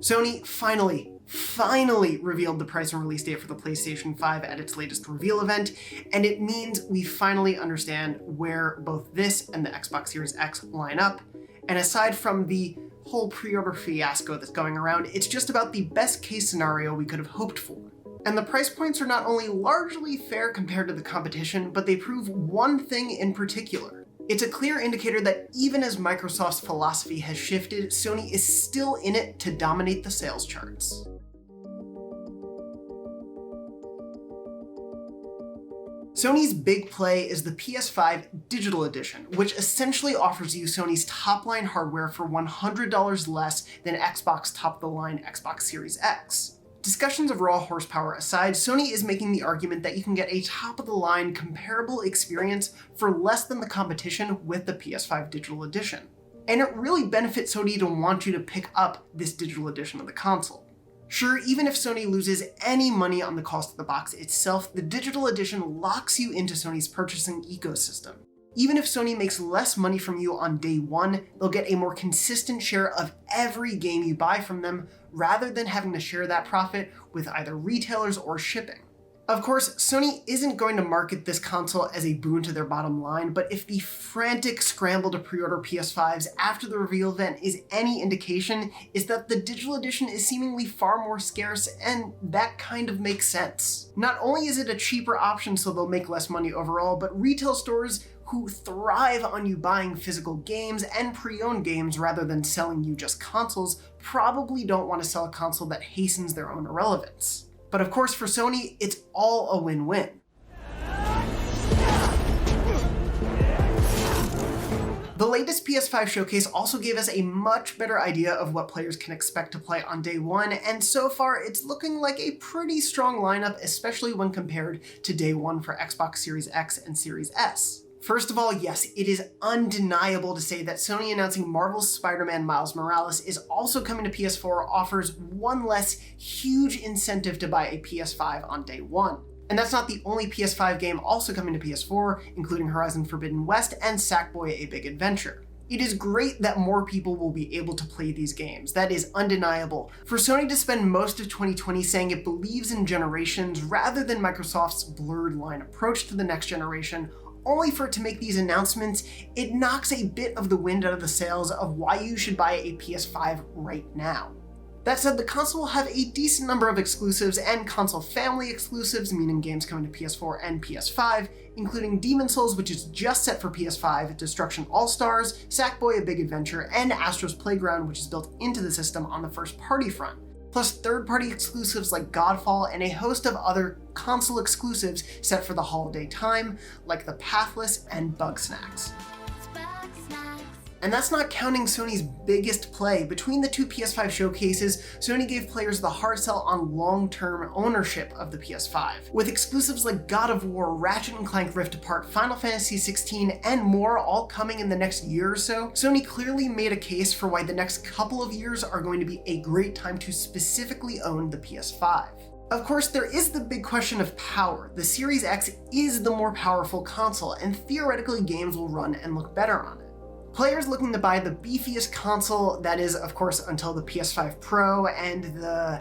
Sony finally revealed the price and release date for the PlayStation 5 at its latest reveal event, and it means we finally understand where both this and the Xbox Series X line up. And aside from the whole pre-order fiasco that's going around, it's just about the best case scenario we could have hoped for. And the price points are not only largely fair compared to the competition, but they prove one thing in particular. It's a clear indicator that even as Microsoft's philosophy has shifted, Sony is still in it to dominate the sales charts. Sony's big play is the PS5 Digital Edition, which essentially offers you Sony's top-line hardware for $100 less than Xbox top-of-the-line Xbox Series X. Discussions of raw horsepower aside, Sony is making the argument that you can get a top-of-the-line comparable experience for less than the competition with the PS5 Digital Edition. And it really benefits Sony to want you to pick up this digital edition of the console. Sure, even if Sony loses any money on the cost of the box itself, the digital edition locks you into Sony's purchasing ecosystem. Even if Sony makes less money from you on day one, they'll get a more consistent share of every game you buy from them, rather than having to share that profit with either retailers or shipping. Of course, Sony isn't going to market this console as a boon to their bottom line, but if the frantic scramble to pre-order PS5s after the reveal event is any indication, is that the digital edition is seemingly far more scarce, and that kind of makes sense. Not only is it a cheaper option so they'll make less money overall, but retail stores who thrive on you buying physical games and pre-owned games rather than selling you just consoles probably don't want to sell a console that hastens their own irrelevance. But of course, for Sony, it's all a win-win. The latest PS5 showcase also gave us a much better idea of what players can expect to play on day one, and so far it's looking like a pretty strong lineup, especially when compared to day one for Xbox Series X and Series S. First of all, yes, it is undeniable to say that Sony announcing Marvel's Spider-Man Miles Morales is also coming to PS4 offers one less huge incentive to buy a PS5 on day one. And that's not the only PS5 game also coming to PS4, including Horizon Forbidden West and Sackboy: A Big Adventure. It is great that more people will be able to play these games. That is undeniable. For Sony to spend most of 2020 saying it believes in generations rather than Microsoft's blurred line approach to the next generation, only for it to make these announcements, it knocks a bit of the wind out of the sails of why you should buy a PS5 right now. That said, the console will have a decent number of exclusives and console family exclusives, meaning games coming to PS4 and PS5, including Demon's Souls, which is just set for PS5, Destruction All-Stars, Sackboy: A Big Adventure, and Astro's Playground, which is built into the system on the first-party front. Plus third-party exclusives like Godfall and a host of other console exclusives set for the holiday time, like the Pathless and Bugsnax. And that's not counting Sony's biggest play. Between the two PS5 showcases, Sony gave players the hard sell on long-term ownership of the PS5. With exclusives like God of War, Ratchet & Clank Rift Apart, Final Fantasy XVI, and more all coming in the next year or so, Sony clearly made a case for why the next couple of years are going to be a great time to specifically own the PS5. Of course, there is the big question of power. The Series X is the more powerful console, and theoretically games will run and look better on it. Players looking to buy the beefiest console, that is, of course, until the PS5 Pro and the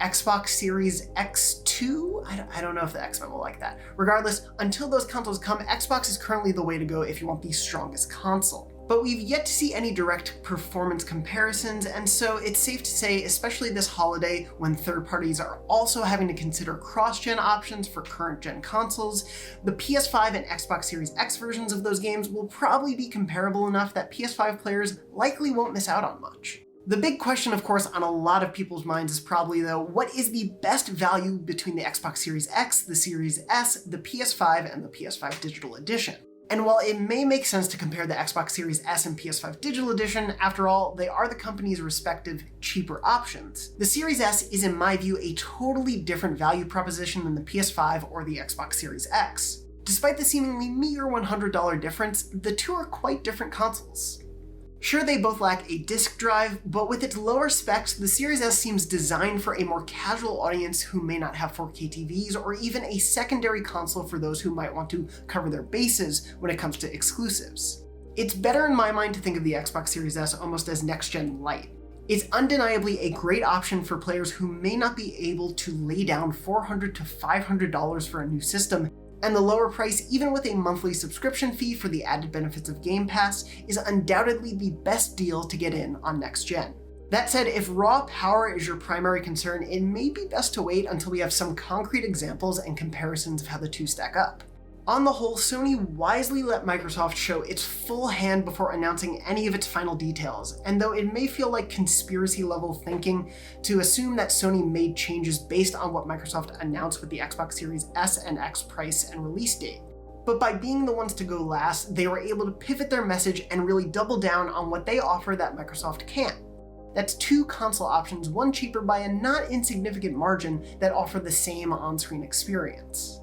Xbox Series X2? I don't know if the X-Men will like that. Regardless, until those consoles come, Xbox is currently the way to go if you want the strongest console. But we've yet to see any direct performance comparisons, and so it's safe to say, especially this holiday, when third parties are also having to consider cross-gen options for current-gen consoles, the PS5 and Xbox Series X versions of those games will probably be comparable enough that PS5 players likely won't miss out on much. The big question, of course, on a lot of people's minds is probably, though, what is the best value between the Xbox Series X, the Series S, the PS5, and the PS5 Digital Edition? And while it may make sense to compare the Xbox Series S and PS5 Digital Edition, after all, they are the company's respective cheaper options, the Series S is, in my view, a totally different value proposition than the PS5 or the Xbox Series X. Despite the seemingly meager $100 difference, the two are quite different consoles. Sure, they both lack a disk drive, but with its lower specs, the Series S seems designed for a more casual audience who may not have 4K TVs, or even a secondary console for those who might want to cover their bases when it comes to exclusives. It's better in my mind to think of the Xbox Series S almost as next-gen light. It's undeniably a great option for players who may not be able to lay down $400 to $500 for a new system, and the lower price, even with a monthly subscription fee for the added benefits of Game Pass, is undoubtedly the best deal to get in on next gen. That said, if raw power is your primary concern, it may be best to wait until we have some concrete examples and comparisons of how the two stack up. On the whole, Sony wisely let Microsoft show its full hand before announcing any of its final details, and though it may feel like conspiracy-level thinking to assume that Sony made changes based on what Microsoft announced with the Xbox Series S and X price and release date, but by being the ones to go last, they were able to pivot their message and really double down on what they offer that Microsoft can't. That's two console options, one cheaper by a not insignificant margin, that offer the same on-screen experience.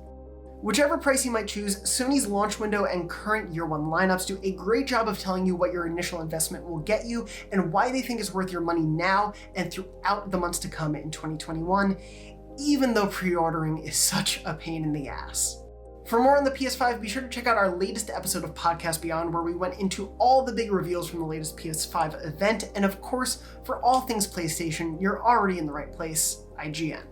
Whichever price you might choose, Sony's launch window and current year one lineups do a great job of telling you what your initial investment will get you and why they think it's worth your money now and throughout the months to come in 2021, even though pre-ordering is such a pain in the ass. For more on the PS5, be sure to check out our latest episode of Podcast Beyond, where we went into all the big reveals from the latest PS5 event, and of course, for all things PlayStation, you're already in the right place, IGN.